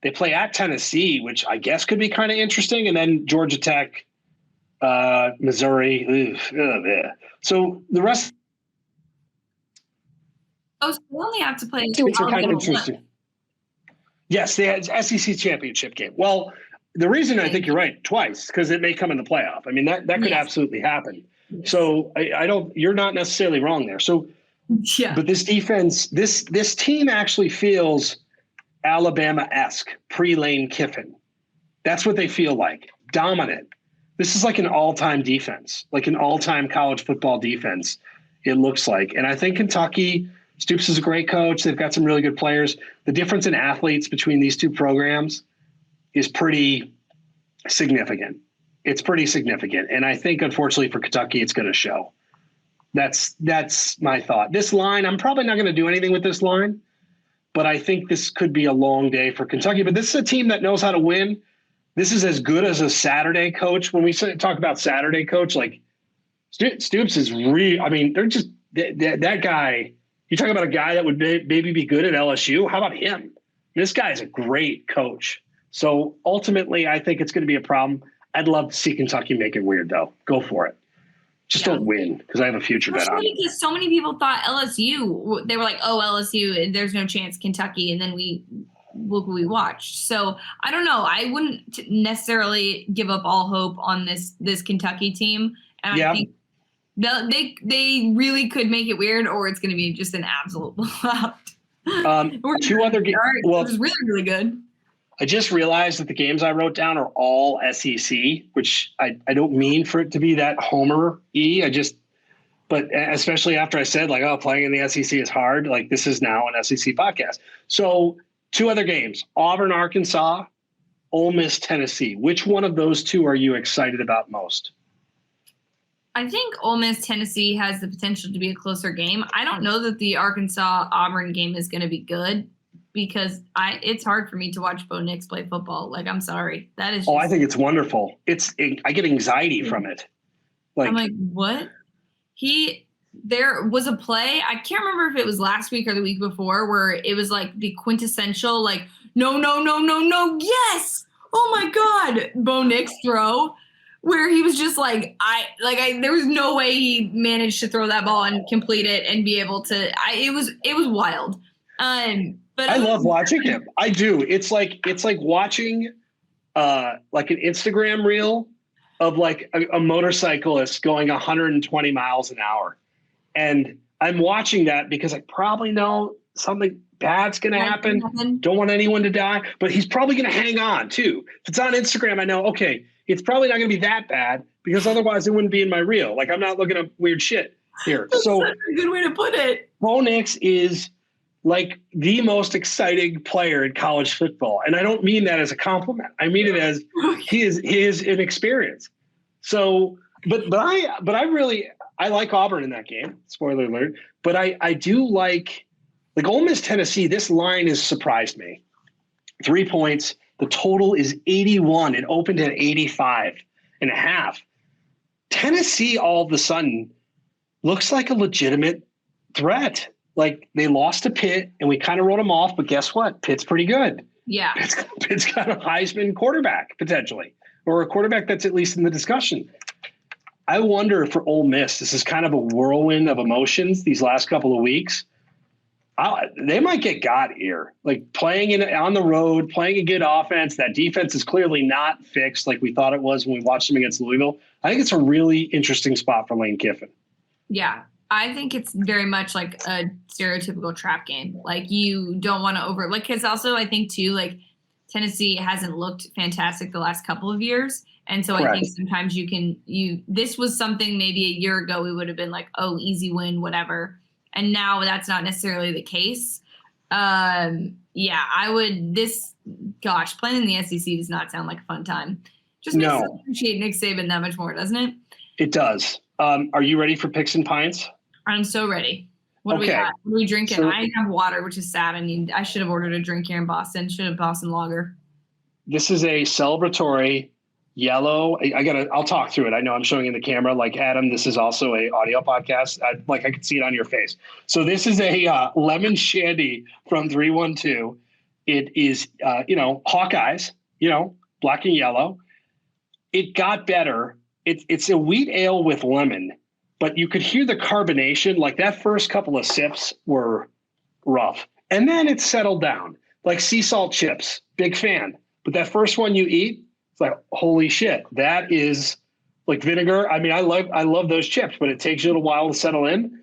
Speaker 2: They play at Tennessee, which I guess could be kind of interesting. And then Georgia Tech, Missouri. So the rest.
Speaker 1: Oh, so they only have to play.
Speaker 2: It's kind of interesting. Yes, they had SEC championship game. Well, the reason I think you're right twice because it may come in the playoff. I mean that could absolutely happen. Yes. So I don't. You're not necessarily wrong there. So yeah. But this defense, this team actually feels Alabama-esque pre-Lane Kiffin. That's what they feel like. Dominant. This is like an all-time defense, like an all-time college football defense. It looks like, and I think Kentucky. Stoops is a great coach. They've got some really good players. The difference in athletes between these two programs is pretty significant. It's pretty significant. And I think, unfortunately, for Kentucky, it's going to show. That's my thought. This line, I'm probably not going to do anything with this line, but I think this could be a long day for Kentucky. But this is a team that knows how to win. This is as good as a Saturday coach. When we talk about Saturday coach, like Stoops is I mean, they're just that guy. You talk about a guy that would maybe be good at LSU. How about him? This guy is a great coach. So ultimately, I think it's going to be a problem. I'd love to see Kentucky make it weird, though. Go for it. Just don't win, because I have a future bet on it.
Speaker 1: Because so many people thought LSU, they were like, oh, LSU, there's no chance Kentucky. And then look what we watched. So I don't know. I wouldn't necessarily give up all hope on this Kentucky team. And I think they really could make it weird, or it's going to be just an absolute blowout.
Speaker 2: Two other games. Well,
Speaker 1: it was really, really good.
Speaker 2: I just realized that the games I wrote down are all SEC, which I don't mean for it to be that homer-y. But especially after I said, like, oh, playing in the SEC is hard. Like, this is now an SEC podcast. So 2 other games, Auburn, Arkansas, Ole Miss, Tennessee. Which one of those 2 are you excited about most?
Speaker 1: I think Ole Miss, Tennessee has the potential to be a closer game. I don't know that the Arkansas-Auburn game is going to be good, because it's hard for me to watch Bo Nix play football. Like, I'm sorry. That is
Speaker 2: I think it's wonderful. I get anxiety from it.
Speaker 1: I'm like, what? There was a play, I can't remember if it was last week or the week before, where it was like the quintessential, like, no, yes! Oh my God, Bo Nix throw, where he was just like, there was no way he managed to throw that ball and complete it and be able to, it was wild. But
Speaker 2: I love watching him. I do. It's like watching like an Instagram reel of like a motorcyclist going 120 miles an hour. And I'm watching that because I probably know something bad's going to happen. Don't want anyone to die, but he's probably going to hang on too. If it's on Instagram, I know, okay, it's probably not going to be that bad, because otherwise it wouldn't be in my reel. Like, I'm not looking up weird shit here.
Speaker 1: That's such a good way to put it.
Speaker 2: Bo Nix is like the most exciting player in college football. And I don't mean that as a compliment. I mean it as he is an experience. So, but I really like Auburn in that game. Spoiler alert. But I do like Ole Miss, Tennessee. This line has surprised me. 3 points. The total is 81. It opened at 85.5. Tennessee all of a sudden looks like a legitimate threat. Like, they lost to Pitt, and we kind of wrote them off, but guess what? Pitt's pretty good.
Speaker 1: Yeah.
Speaker 2: Pitt's got a Heisman quarterback, potentially, or a quarterback that's at least in the discussion. I wonder for Ole Miss, this is kind of a whirlwind of emotions these last couple of weeks. They might get got here. Like, playing on the road, playing a good offense. That defense is clearly not fixed like we thought it was when we watched them against Louisville. I think it's a really interesting spot for Lane Kiffin.
Speaker 1: Yeah. I think it's very much like a stereotypical trap game. Like, you don't want to because also I think too, like, Tennessee hasn't looked fantastic the last couple of years. And so I think sometimes this was something maybe a year ago we would have been like, oh, easy win, whatever. And now that's not necessarily the case. Playing in the SEC does not sound like a fun time. Just makes me appreciate Nick Saban that much more, doesn't it?
Speaker 2: It does. Are you ready for Picks and Pints?
Speaker 1: I'm so ready. What do we got? What are we drinking? So, I have water, which is sad. I should have ordered a drink here in Boston. Should have Boston Lager.
Speaker 2: This is a celebratory yellow. I'll talk through it. I know I'm showing in the camera. Like, Adam, this is also a audio podcast. I could see it on your face. So this is a lemon shandy from 312. It is, Hawkeyes, black and yellow. It got better. It's a wheat ale with lemon, but you could hear the carbonation. Like, that first couple of sips were rough. And then it settled down. Like sea salt chips, big fan. But that first one you eat, it's like, holy shit, that is like vinegar. I mean, I love those chips, but it takes you a little while to settle in.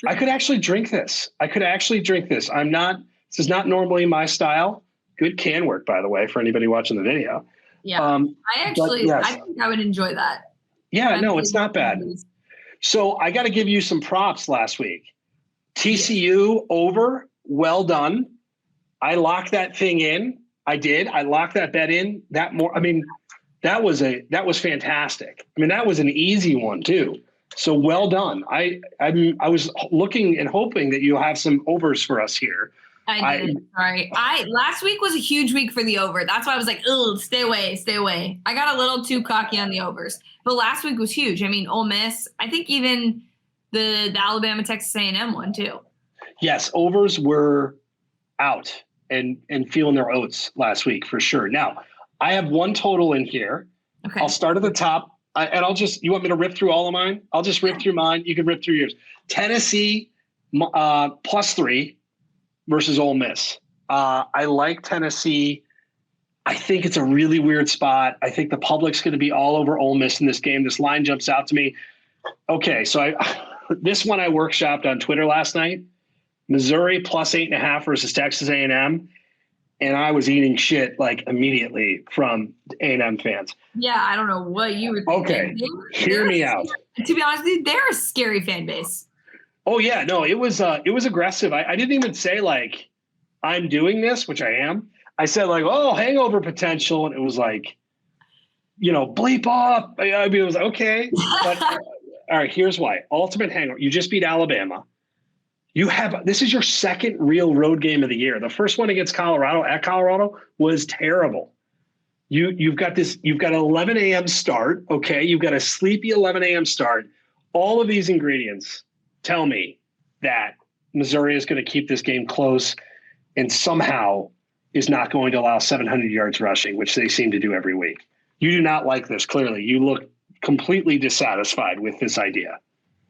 Speaker 2: I could actually drink this. This is not normally my style. Good can work, by the way, for anybody watching the video.
Speaker 1: Yeah. I think I would enjoy that.
Speaker 2: Yeah, no, it's not bad. So I got to give you some props last week. TCU over, well done. I locked that thing in. I did. I locked that bet in. That was fantastic. I mean, that was an easy one too. So well done. I was looking and hoping that you'll have some overs for us here.
Speaker 1: I did. Sorry. Last week was a huge week for the over. That's why I was like, oh, stay away. I got a little too cocky on the overs. But last week was huge. I mean, Ole Miss, I think even the Alabama, Texas A&M one too.
Speaker 2: Yes, overs were out. and feeling their oats last week for sure. Now, I have one total in here.
Speaker 1: Okay.
Speaker 2: I'll start at the top, and you want me to rip through all of mine? I'll just rip through mine. You can rip through yours. Tennessee +3 versus Ole Miss. I like Tennessee. I think it's a really weird spot. I think the public's going to be all over Ole Miss in this game. This line jumps out to me. Okay, so this one I workshopped on Twitter last night. Missouri +8.5 versus Texas A&M. And I was eating shit like immediately from A&M fans.
Speaker 1: Yeah, I don't know what you were thinking.
Speaker 2: Okay, hear me out.
Speaker 1: To be honest with you, they're a scary fan base.
Speaker 2: Oh yeah, no, it was aggressive. I didn't even say like I'm doing this, which I am. I said like, oh, hangover potential, and it was like, bleep off. I mean, it was okay. But all right, here's why. Ultimate hangover. You just beat Alabama. This is your second real road game of the year. The first one against Colorado at Colorado was terrible. You've got an 11 a.m. start. Okay. You've got a sleepy 11 a.m. start. All of these ingredients tell me that Missouri is going to keep this game close and somehow is not going to allow 700 yards rushing, which they seem to do every week. You do not like this. Clearly you look completely dissatisfied with this idea.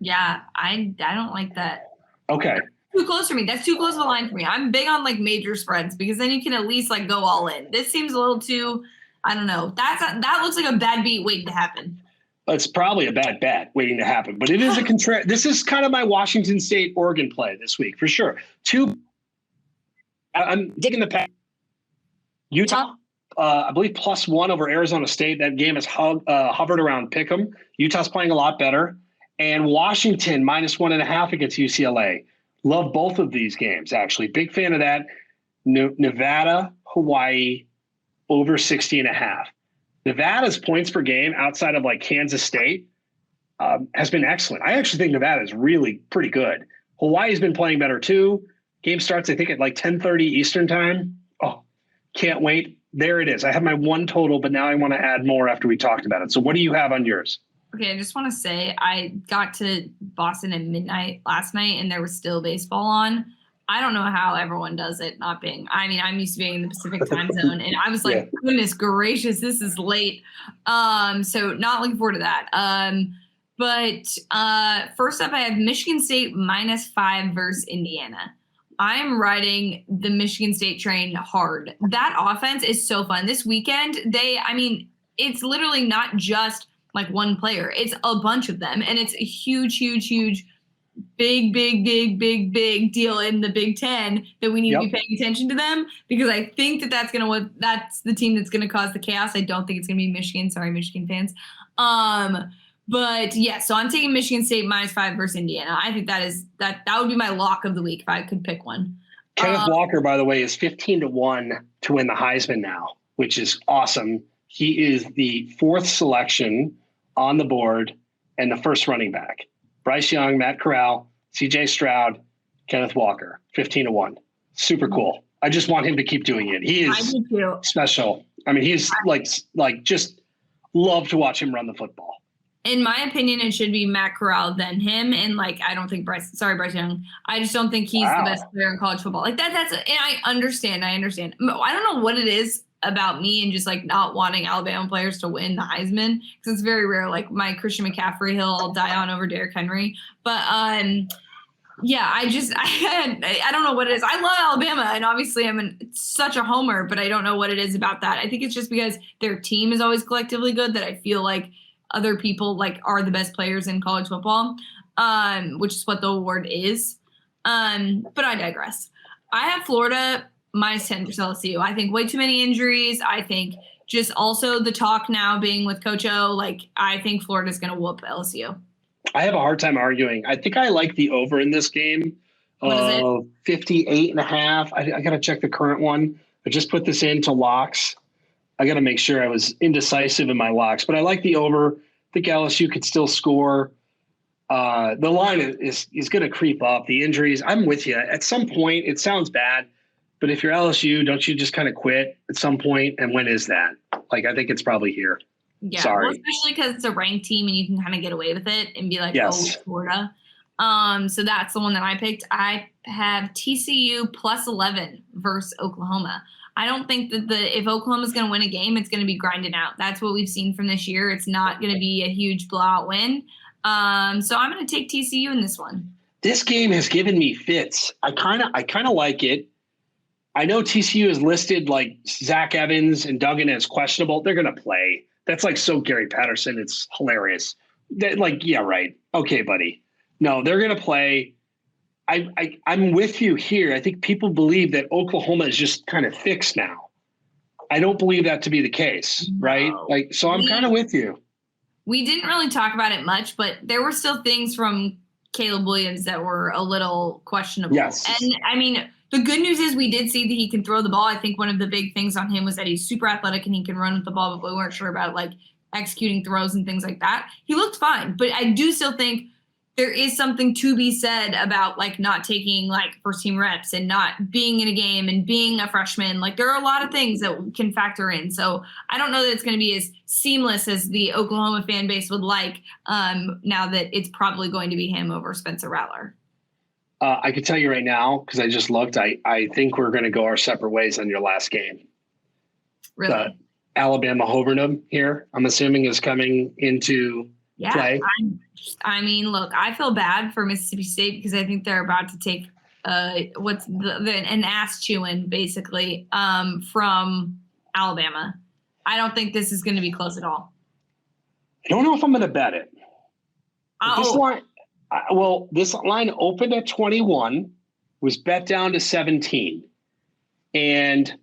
Speaker 1: Yeah. I don't like that.
Speaker 2: Okay.
Speaker 1: Too close for me. That's too close of a line for me. I'm big on like major spreads because then you can at least like go all in. This seems a little too, I don't know. That looks like a bad beat waiting to happen.
Speaker 2: It's probably a bad bet waiting to happen, but it is this is kind of my Washington State Oregon play this week for sure. I'm digging the pack. Utah, I believe +1 over Arizona State. That game has hovered around pick'em. Utah's playing a lot better. And Washington -1.5 against UCLA. Love both of these games, actually. Big fan of that. Nevada, Hawaii, over 60.5. Nevada's points per game outside of like Kansas State has been excellent. I actually think Nevada is really pretty good. Hawaii's been playing better too. Game starts, I think, at like 10:30 Eastern time. Oh, can't wait. There it is. I have my one total, but now I want to add more after we talked about it. So what do you have on yours?
Speaker 1: Okay, I just want to say I got to Boston at midnight last night and there was still baseball on. I don't know how everyone does it not being. I mean, I'm used to being in the Pacific time zone and I was like, yeah. Goodness gracious, this is late. So not looking forward to that. But first up, I have Michigan State -5 versus Indiana. I'm riding the Michigan State train hard. That offense is so fun. This weekend, it's literally not just like one player. It's a bunch of them. And it's a huge big deal in the Big Ten that we need to be paying attention to them because I think that's the team that's going to cause the chaos. I don't think it's going to be Michigan. Sorry, Michigan fans. But yeah, so I'm taking Michigan State -5 versus Indiana. I think that would be my lock of the week if I could pick one.
Speaker 2: Kenneth Walker, by the way, is 15-1 to win the Heisman now, which is awesome. He is the 4th selection on the board and the first running back. Bryce Young, Matt Corral, CJ Stroud, Kenneth Walker, 15-1. Super cool. I just want him to keep doing it. He is special. I mean, he's like just love to watch him run the football.
Speaker 1: In my opinion, it should be Matt Corral then him. And I don't think Bryce Young. I just don't think he's the best player in college football. And I understand. I don't know what it is about me and just not wanting Alabama players to win the Heisman because it's very rare. Like my Christian McCaffrey, he'll die on over Derrick Henry. But yeah, I don't know what it is. I love Alabama and obviously I'm such a homer, but I don't know what it is about that. I think it's just because their team is always collectively good that I feel like other people are the best players in college football, which is what the award is. But I digress. I have Florida -10 for LSU. I think way too many injuries. I think just also the talk now being with Coach O, I think Florida's going to whoop LSU.
Speaker 2: I have a hard time arguing. I think I like the over in this game.
Speaker 1: What is it?
Speaker 2: 58.5. I got to check the current one. I just put this into locks. I got to make sure I was indecisive in my locks, but I like the over. I think LSU could still score. The line is going to creep up. The injuries, I'm with you. At some point, it sounds bad, but if you're LSU, don't you just kind of quit at some point? And when is that? I think it's probably here.
Speaker 1: Yeah,
Speaker 2: sorry.
Speaker 1: well, especially because it's a ranked team and you can kind of get away with it and be like,
Speaker 2: yes.
Speaker 1: Oh, Florida. So that's the one that I picked. I have TCU plus 11 versus Oklahoma. I don't think that if Oklahoma's going to win a game, it's going to be grinding out. That's what we've seen from this year. It's not going to be a huge blowout win. So I'm going to take TCU in this one.
Speaker 2: This game has given me fits. I kind of like it. I know TCU is listed like Zach Evans and Duggan as questionable. They're going to play. That's like so Gary Patterson. It's hilarious. Yeah, right. Okay, buddy. No, they're going to play. I'm with you here. I think people believe that Oklahoma is just kind of fixed now. I don't believe that to be the case, right? So I'm kind of with you.
Speaker 1: We didn't really talk about it much, but there were still things from Caleb Williams that were a little questionable.
Speaker 2: Yes.
Speaker 1: And I mean, the good news is we did see that he can throw the ball. I think one of the big things on him was that he's super athletic and he can run with the ball, but we weren't sure about like executing throws and things like that. He looked fine, but I do still think there is something to be said about like not taking like first team reps and not being in a game and being a freshman. Like there are a lot of things that can factor in. So I don't know that it's going to be as seamless as the Oklahoma fan base would like now that it's probably going to be him over Spencer Rattler.
Speaker 2: I can tell you right now, because I just looked, I think we're going to go our separate ways on your last game.
Speaker 1: Really?
Speaker 2: Alabama Hovernum here, I'm assuming, is coming into play.
Speaker 1: I mean, look, I feel bad for Mississippi State because I think they're about to take an ass chewing basically from Alabama. I don't think this is going to be close at all.
Speaker 2: I don't know if I'm going to bet it. This line opened at 21, was bet down to 17, and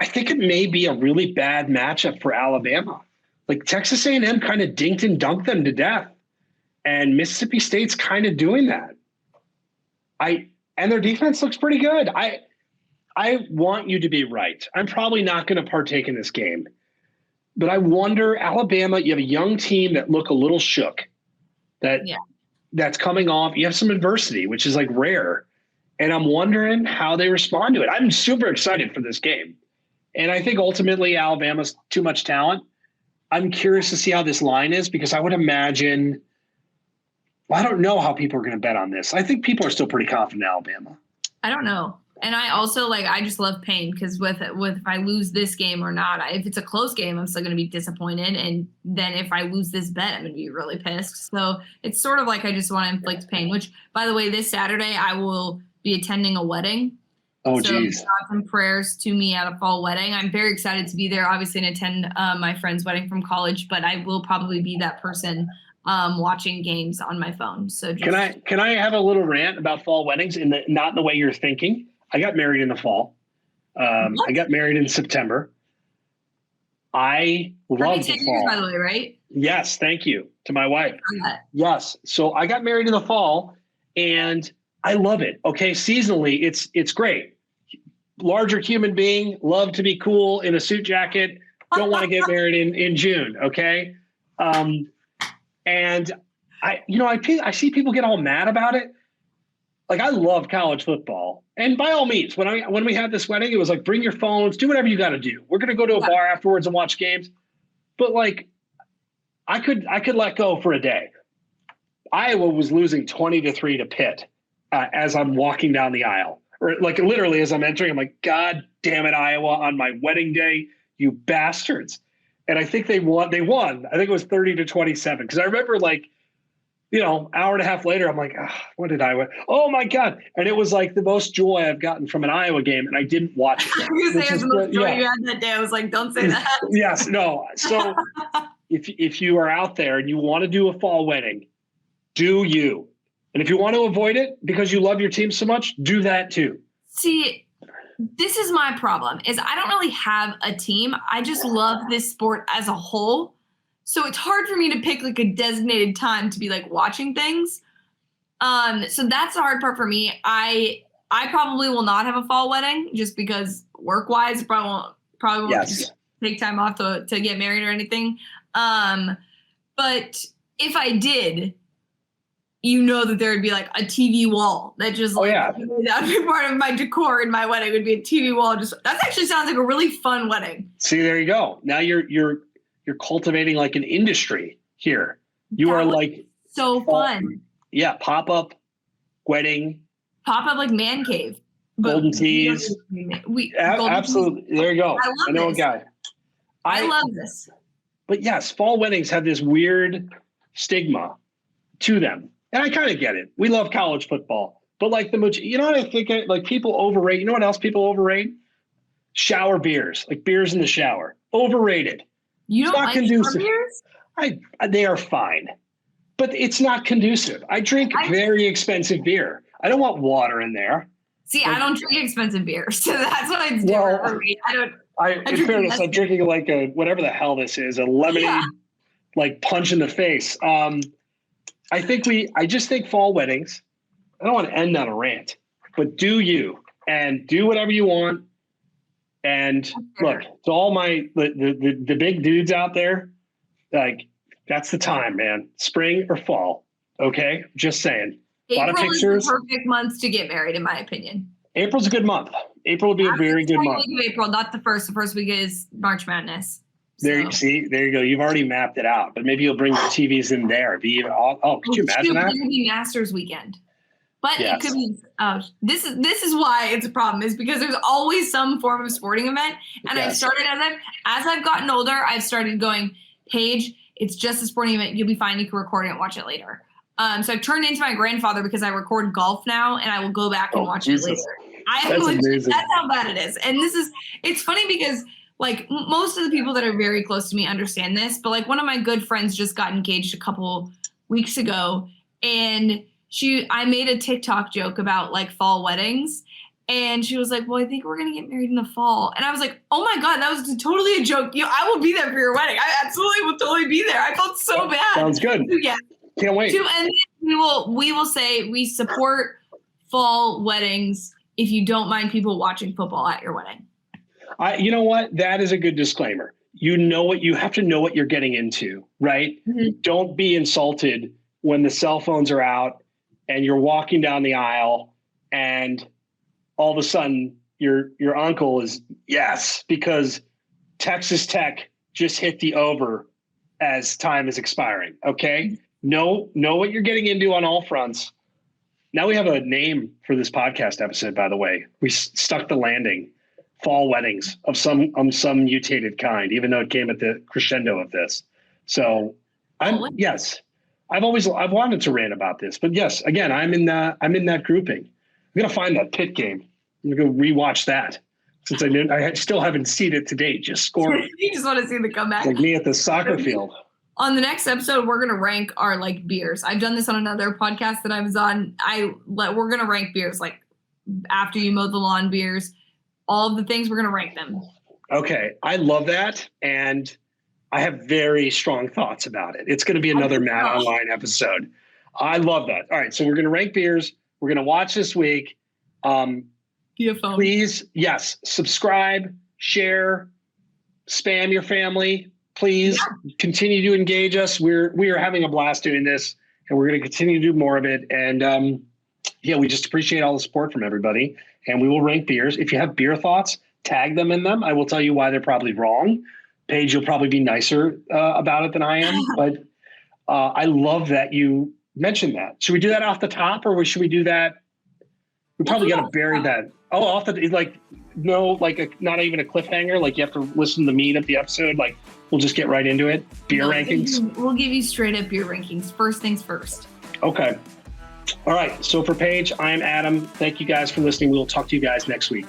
Speaker 2: I think it may be a really bad matchup for Alabama. Like Texas A&M kind of dinked and dunked them to death. And Mississippi State's kind of doing that. And their defense looks pretty good. I want you to be right. I'm probably not going to partake in this game. But I wonder, Alabama, you have a young team that look a little shook. That's coming off. You have some adversity, which is like rare. And I'm wondering how they respond to it. I'm super excited for this game. And I think ultimately Alabama's too much talent. I'm curious to see how this line is because I would imagine – I don't know how people are going to bet on this. I think people are still pretty confident in Alabama.
Speaker 1: I don't know. And I also I just love pain because with if I lose this game or not, if it's a close game, I'm still going to be disappointed. And then if I lose this bet, I'm going to be really pissed. So it's sort of like I just want to inflict pain, which, by the way, this Saturday I will be attending a wedding.
Speaker 2: Oh, geez.
Speaker 1: So thoughts and prayers to me at a fall wedding. I'm very excited to be there, obviously, and attend my friend's wedding from college, but I will probably be that person watching games on my phone. So
Speaker 2: can I have a little rant about fall weddings not in the way you're thinking? I got married in the fall. I got married in September. I love the fall.
Speaker 1: Years, by the way, right?
Speaker 2: Yes, thank you to my wife. Yes, so I got married in the fall, and I love it. Okay, seasonally, it's great. Larger human being, love to be cool in a suit jacket. Don't want to get married in June. Okay. And I see people get all mad about it. Like I love college football, and by all means, when we had this wedding, it was like bring your phones, do whatever you got to do. We're gonna go to a bar afterwards and watch games. But like, I could let go for a day. Iowa was losing 20-3 to Pitt as I'm walking down the aisle, or like literally as I'm entering. I'm like, God damn it, Iowa! On my wedding day, you bastards. And I think they won. I think it was 30-27. Because I remember, hour and a half later, I'm like, what did I win? Oh my God! And it was like the most joy I've gotten from an Iowa game, and I didn't watch it.
Speaker 1: I was going to say the most joy you had that day. I was like, don't say that.
Speaker 2: Yes, no. So if you are out there and you want to do a fall wedding, do you? And if you want to avoid it because you love your team so much, do that too.
Speaker 1: See. This is my problem is I don't really have a team. I just love this sport as a whole. So it's hard for me to pick like a designated time to be like watching things. So that's the hard part for me. I probably will not have a fall wedding just because work-wise, probably won't take time off to get married or anything. But if I did, that there would be like a TV wall that just that would be part of my decor in my wedding would be a TV wall. That actually sounds like a really fun wedding.
Speaker 2: See, there you go. Now you're cultivating like an industry here. You are like
Speaker 1: so fun.
Speaker 2: Yeah, pop-up wedding,
Speaker 1: Pop up like man cave. But
Speaker 2: golden teas. Absolutely. There you go.
Speaker 1: I
Speaker 2: know
Speaker 1: this.
Speaker 2: A guy.
Speaker 1: I love this.
Speaker 2: But yes, fall weddings have this weird stigma to them. And I kind of get it. We love college football. But like you know what I think? Like people overrate. You know what else people overrate? Shower beers, like beers in the shower. Overrated.
Speaker 1: You don't like shower beers?
Speaker 2: They are fine. But it's not conducive. I drink very expensive beer. I don't want water in there.
Speaker 1: See, I don't drink expensive beer, so that's what it's different for me.
Speaker 2: In fairness, I'm drinking like a whatever the hell this is, a lemonade, like punch in the face. I just think fall weddings. I don't want to end on a rant, but do you and do whatever you want. And look, to all the big dudes out there, like that's the time, man. Spring or fall. Okay, just saying. A lot of pictures.
Speaker 1: Is the perfect month to get married, in my opinion.
Speaker 2: April's a good month. April will be a very good month.
Speaker 1: Week of April, not the first. The first week is March Madness. So.
Speaker 2: There you go. You've already mapped it out. But maybe you'll bring the TVs in there. Could you imagine that?
Speaker 1: It could be Masters weekend. But It could be. This is why it's a problem. Is because there's always some form of sporting event, and I've started as I've gotten older. I've started going, Paige. It's just a sporting event. You'll be fine. You can record it and watch it later. So I've turned into my grandfather because I record golf now, and I will go back and watch it later. That's how bad it is. And it's funny because like most of the people that are very close to me understand this, but like one of my good friends just got engaged a couple weeks ago, and I made a TikTok joke about like fall weddings, and she was like, well, I think we're going to get married in the fall. And I was like, oh my God, that was totally a joke. I will be there for your wedding. I absolutely will totally be there. I felt so bad.
Speaker 2: Sounds good.
Speaker 1: So, yeah.
Speaker 2: Can't wait.
Speaker 1: And we will say we support fall weddings if you don't mind people watching football at your wedding.
Speaker 2: You know what? That is a good disclaimer. You have to know what you're getting into, right? Mm-hmm. Don't be insulted when the cell phones are out and you're walking down the aisle and all of a sudden your uncle is because Texas Tech just hit the over as time is expiring. Okay. Mm-hmm. Know what you're getting into on all fronts. Now we have a name for this podcast episode, by the way. We stuck the landing. Fall weddings of some mutated kind, even though it came at the crescendo of this. So I've wanted to rant about this, but yes, again, I'm in that grouping. I'm gonna find that Pitt game. I'm gonna go rewatch that since I still haven't seen it to date. Just scoring.
Speaker 1: You just want to see the comeback.
Speaker 2: Like me at the soccer field.
Speaker 1: On the next episode, we're gonna rank our like beers. I've done this on another podcast that I was on. We're gonna rank beers like after you mow the lawn beers, all of the things we're gonna rank them.
Speaker 2: Okay, I love that, and I have very strong thoughts about it. It's gonna be another Matt Online episode. I love that. All right, so we're gonna rank beers. We're gonna watch this week. Please, yes, subscribe, share, spam your family. Please continue to engage us. We are having a blast doing this, and we're going to continue to do more of it. And we just appreciate all the support from everybody. And we will rank beers. If you have beer thoughts, tag them in them. I will tell you why they're probably wrong. Paige, you'll probably be nicer about it than I am. But I love that you mentioned that. Should we do that off the top, or should we do that? We probably got to bury that. Oh, off the not even a cliffhanger. Like you have to listen to the meat of the episode. Like we'll just get right into it. Beer rankings.
Speaker 1: We'll give you straight up beer rankings. First things first.
Speaker 2: Okay. All right. So for Paige, I'm Adam. Thank you guys for listening. We'll talk to you guys next week.